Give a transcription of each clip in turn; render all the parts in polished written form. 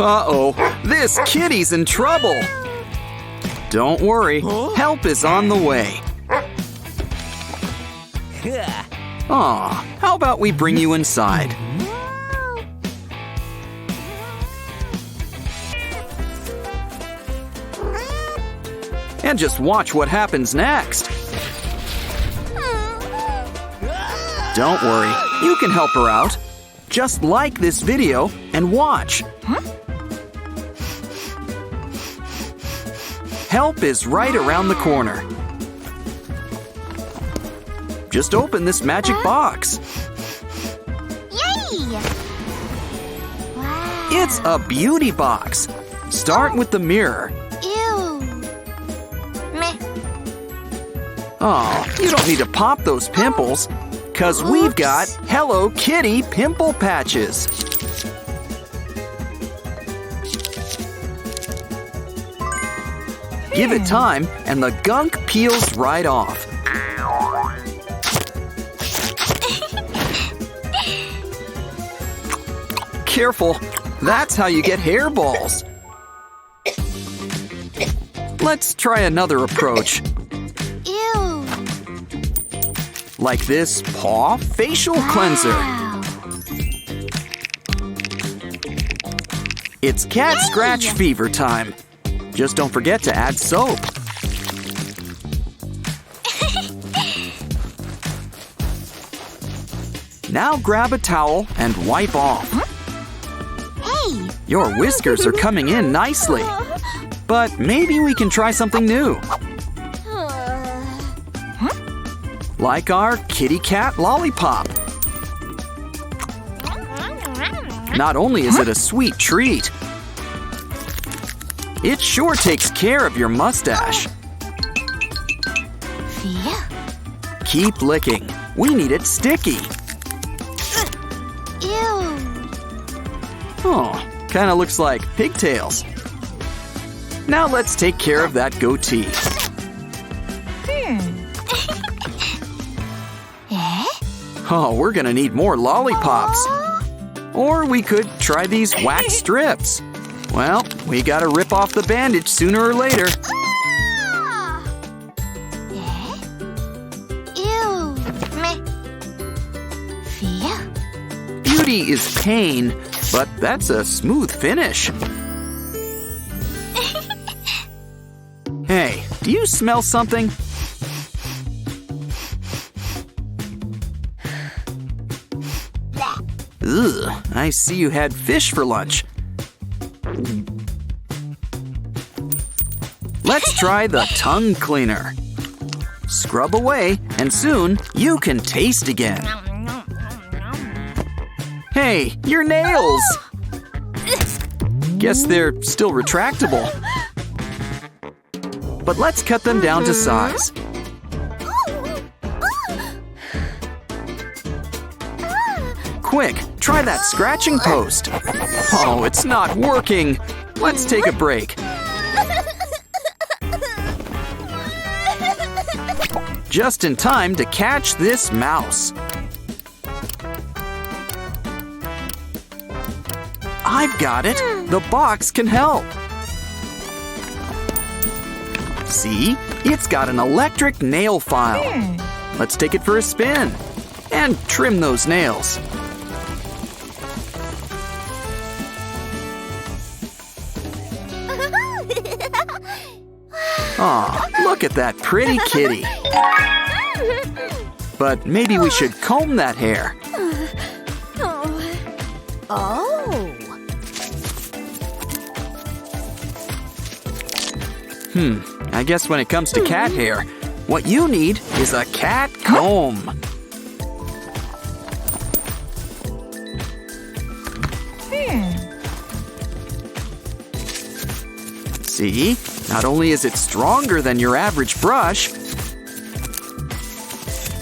Uh-oh, this kitty's in trouble. Don't worry, help is on the way. Aw, how about we bring you inside? And just watch what happens next. Don't worry, you can help her out. Just like this video and watch. Help is right around the corner. Just open this magic box. Yay! Wow. It's a beauty box. Start with the mirror. Ew. Meh. Aw, you don't need to pop those pimples, 'cause we've got Hello Kitty pimple patches. Give it time and the gunk peels right off. Careful, that's how you get hairballs. Let's try another approach. Ew. Like this Paw Facial Cleanser. Wow. It's cat scratch fever time. Just don't forget to add soap. Now grab a towel and wipe off. Hey. Your whiskers are coming in nicely. But maybe we can try something new. Like our kitty cat lollipop. Not only is it a sweet treat, it sure takes care of your mustache. Keep licking. We need it sticky. Ew. Oh, kinda looks like pigtails. Now let's take care of that goatee. Oh, we're gonna need more lollipops. Or we could try these wax strips. Well, we gotta rip off the bandage sooner or later. Ew. Meh. Beauty is pain, but that's a smooth finish. Hey, do you smell something? Ugh, I see you had fish for lunch. Let's try the tongue cleaner. Scrub away, and soon you can taste again. Hey, your nails! Guess they're still retractable. But let's cut them down to size. Quick, try that scratching post. Oh, it's not working. Let's take a break. Just in time to catch this mouse. I've got it. The box can help. See? It's got an electric nail file. Let's take it for a spin. And trim those nails. Aw, look at that pretty kitty. But maybe we should comb that hair. Oh. I guess when it comes to cat hair, what you need is a cat comb. See? Not only is it stronger than your average brush,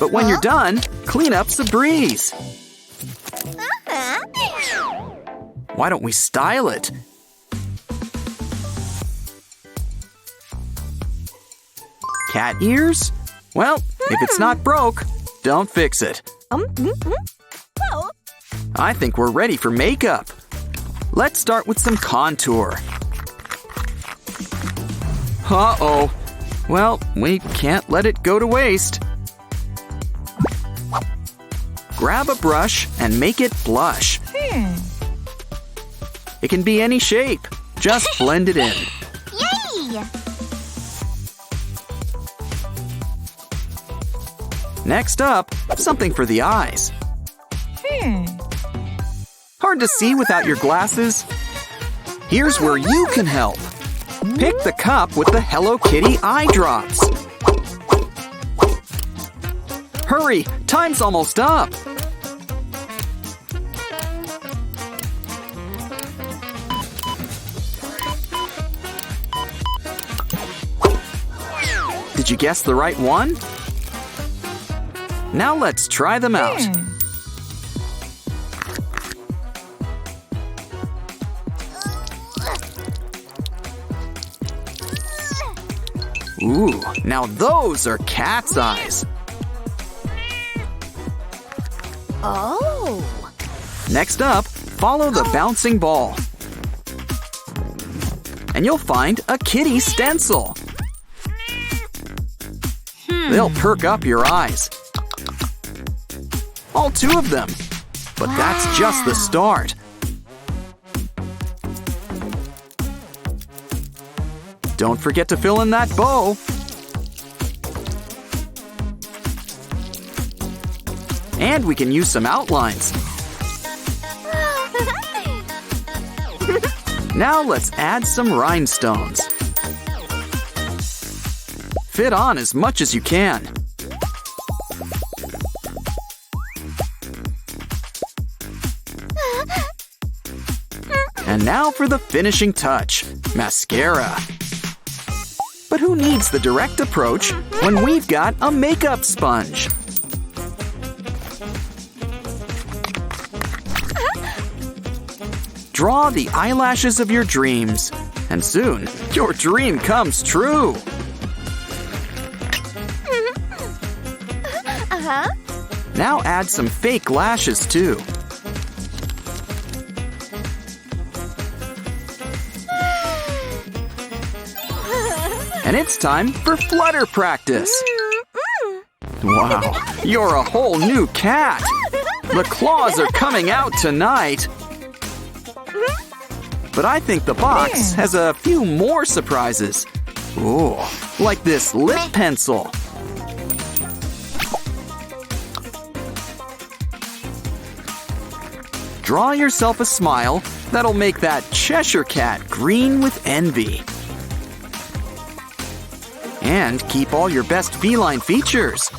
but when you're done, cleanup's a breeze. Why don't we style it? Cat ears? Well, if it's not broke, don't fix it. I think we're ready for makeup. Let's start with some contour. Uh-oh. Well, we can't let it go to waste. Grab a brush and make it blush. It can be any shape. Just blend it in. Yay! Next up, something for the eyes. Hard to see without your glasses? Here's where you can help. Pick the cup with the Hello Kitty eye drops. Hurry, time's almost up. Did you guess the right one? Now let's try them out. Ooh, now those are cat's eyes. Oh. Next up, follow the bouncing ball. And you'll find a kitty stencil. They'll perk up your eyes. All 2 of them. But that's just the start. Don't forget to fill in that bow. And we can use some outlines. Now let's add some rhinestones. Fit on as much as you can. And now for the finishing touch, mascara. But who needs the direct approach when we've got a makeup sponge? Draw the eyelashes of your dreams, and soon your dream comes true. Now add some fake lashes too. And it's time for flutter practice. Wow, you're a whole new cat. The claws are coming out tonight. But I think the box has a few more surprises. Ooh, like this lip pencil. Draw yourself a smile that'll make that Cheshire cat green with envy. And keep all your best feline features.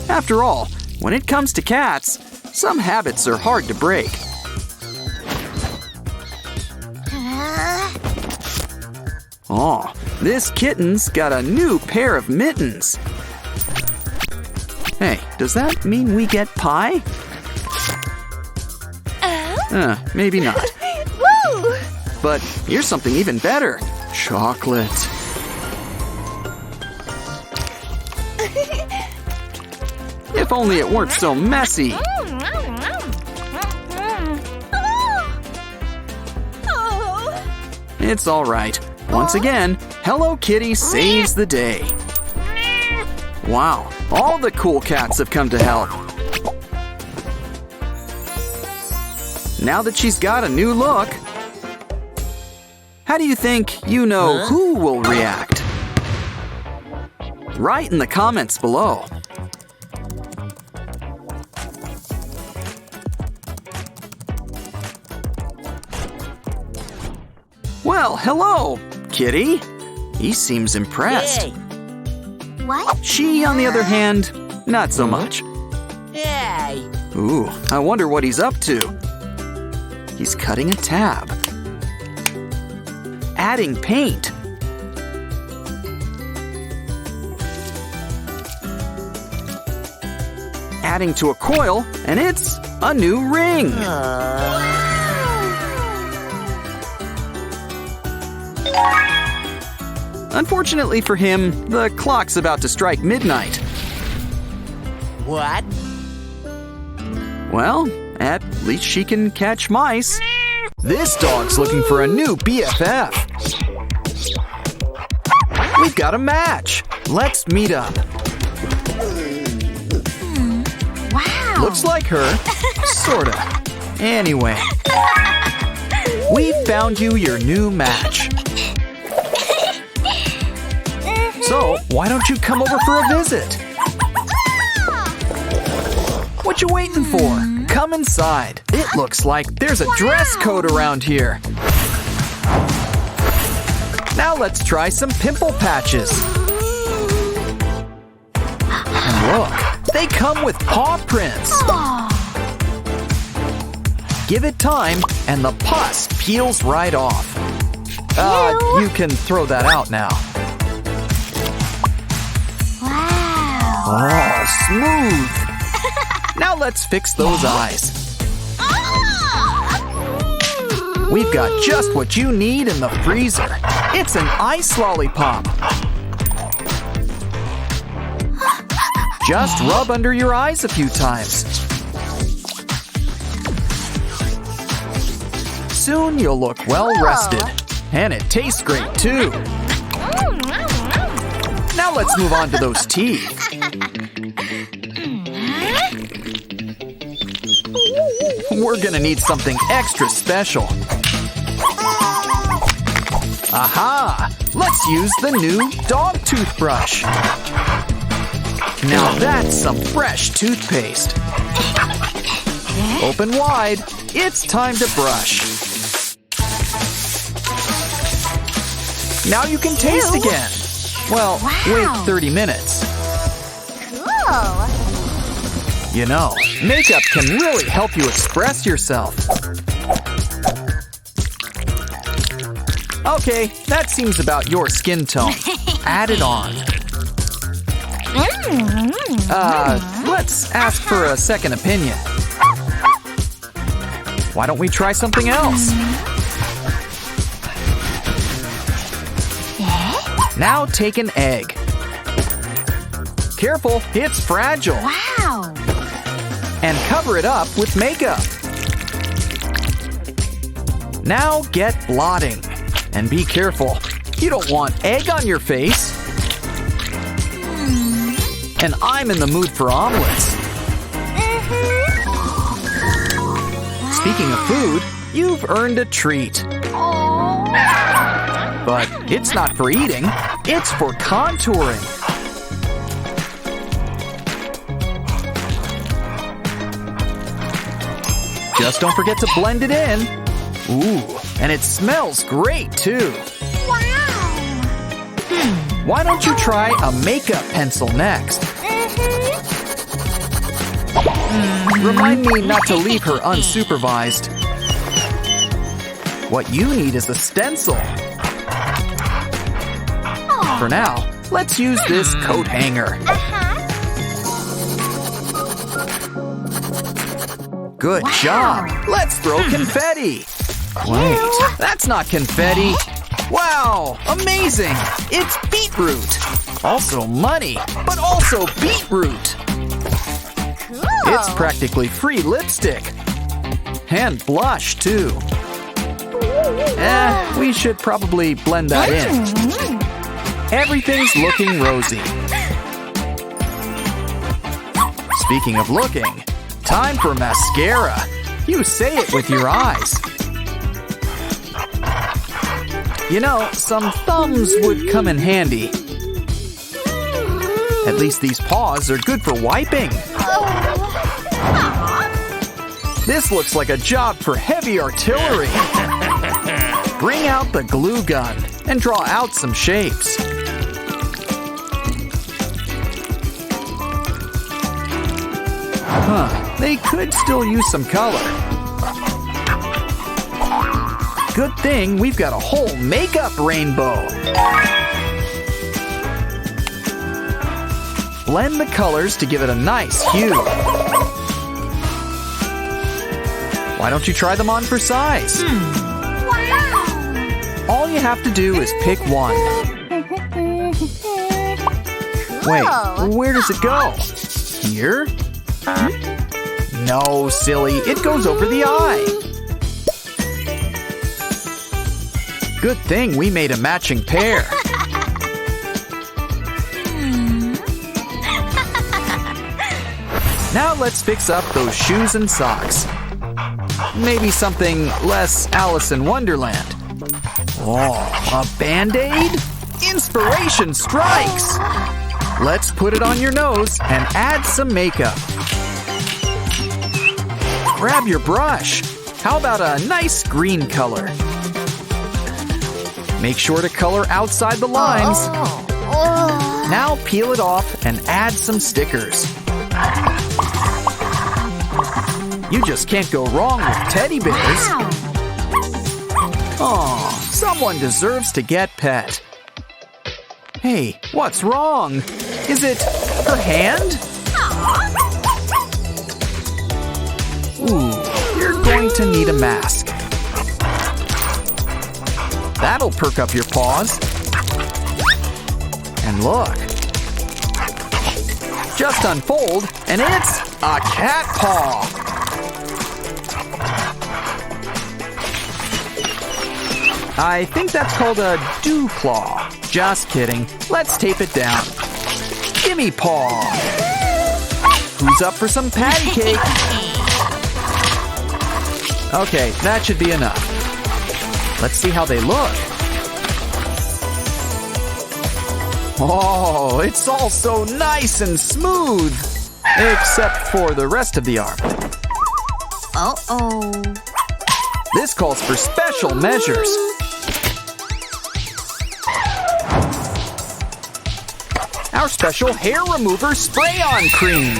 After all, when it comes to cats, some habits are hard to break. Oh, this kitten's got a new pair of mittens. Hey, does that mean we get pie? Maybe not. Woo! But here's something even better. Chocolate. If only it weren't so messy. It's all right. Once again, Hello Kitty saves the day. Wow, all the cool cats have come to help. Now that she's got a new look, how do you think you know who will react? Write in the comments below. Well, hello, Kitty. He seems impressed. Hey. What? She, on the other hand, not so much. Hey. Ooh, I wonder what he's up to. He's cutting a tab. Adding paint. Adding to a coil, and it's a new ring. Unfortunately for him, the clock's about to strike midnight. What? Well, At least she can catch mice. This dog's looking for a new BFF. We've got a match. Let's meet up. Wow. Looks like her. Sorta. Anyway. We found you your new match. So, why don't you come over for a visit? What you waiting for? Come inside. It looks like there's a dress code around here. Now let's try some pimple patches. And look, they come with paw prints. Give it time and the pus peels right off. You can throw that out now. Wow. Oh, smooth. Now let's fix those eyes. We've got just what you need in the freezer. It's an ice lollipop. Just rub under your eyes a few times. Soon you'll look well rested. And it tastes great too. Now let's move on to those teeth. We're gonna need something extra special. Aha! Let's use the new dog toothbrush. Now that's some fresh toothpaste. Open wide. It's time to brush. Now you can taste again. Well, wait 30 minutes. Cool. You know, makeup can really help you express yourself. Okay, that seems about your skin tone. Add it on. Let's ask for a second opinion. Why don't we try something else? Now take an egg. Careful, it's fragile. Wow. And cover it up with makeup. Now get blotting. And be careful, you don't want egg on your face. And I'm in the mood for omelets. Speaking of food, you've earned a treat. But it's not for eating, it's for contouring. Just don't forget to blend it in. Ooh, and it smells great too. Wow. Why don't you try a makeup pencil next? Remind me not to leave her unsupervised. What you need is a stencil. For now, let's use this coat hanger. Good job. Let's throw confetti. Wait, that's not confetti. Wow, amazing. It's beetroot. Also money, but also beetroot. Cool. It's practically free lipstick. And blush, too. We should probably blend that in. Everything's looking rosy. Speaking of looking, time for mascara. You say it with your eyes. You know, some thumbs would come in handy. At least these paws are good for wiping. This looks like a job for heavy artillery. Bring out the glue gun and draw out some shapes. They could still use some color. Good thing we've got a whole makeup rainbow. Blend the colors to give it a nice hue. Why don't you try them on for size? Wow. All you have to do is pick one. Wait, where does it go? Here? No, silly, it goes over the eye. Good thing we made a matching pair. Now let's fix up those shoes and socks. Maybe something less Alice in Wonderland. Oh, a Band-Aid? Inspiration strikes! Let's put it on your nose and add some makeup. Grab your brush. How about a nice green color? Make sure to color outside the lines. Now peel it off and add some stickers. You just can't go wrong with teddy bears. Aw, someone deserves to get pet. Hey, what's wrong? Is it her hand? Ooh, you're going to need a mask. That'll perk up your paws. And look. Just unfold, and it's a cat paw. I think that's called a dew claw. Just kidding. Let's tape it down. Gimme paw. Who's up for some patty cake? Okay, that should be enough. Let's see how they look. Oh, it's all so nice and smooth. Except for the rest of the arm. Uh-oh. This calls for special measures. Our special hair remover spray-on cream.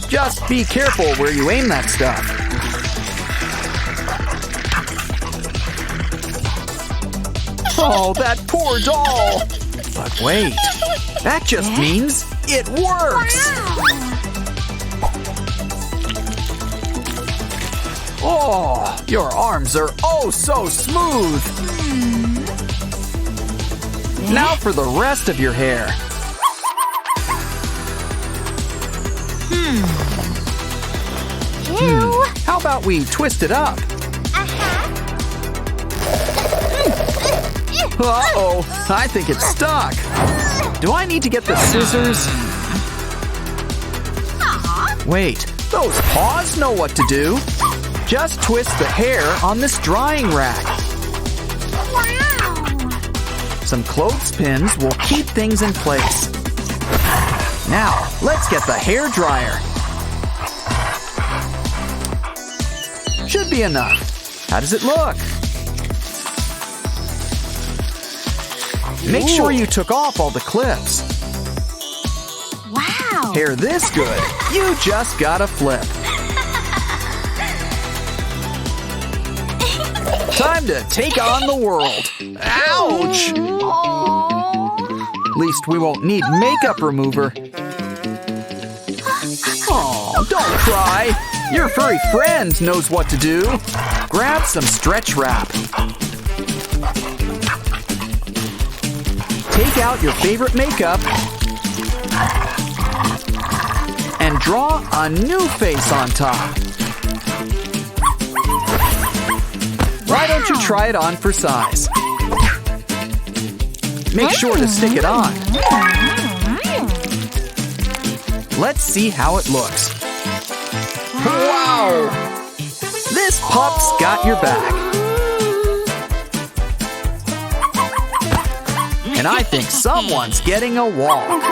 Just be careful where you aim that stuff. Oh, that poor doll. But wait, that just means it works. Oh, your arms are oh so smooth. Now for the rest of your hair. Ew. How about we twist it up? Uh-oh, I think it's stuck. Do I need to get the scissors? Wait, those paws know what to do. Just twist the hair on this drying rack. Some clothespins will keep things in place. Now, let's get the hair dryer. Should be enough. How does it look? Make sure you took off all the clips. Wow. Hair this good, you just gotta flip. Time to take on the world. Ouch! At least we won't need makeup remover. Oh, don't cry. Your furry friend knows what to do. Grab some stretch wrap. Take out your favorite makeup and draw a new face on top. Why don't you try it on for size? Make sure to stick it on. Let's see how it looks. Wow! This pup's got your back. And I think someone's getting a walk.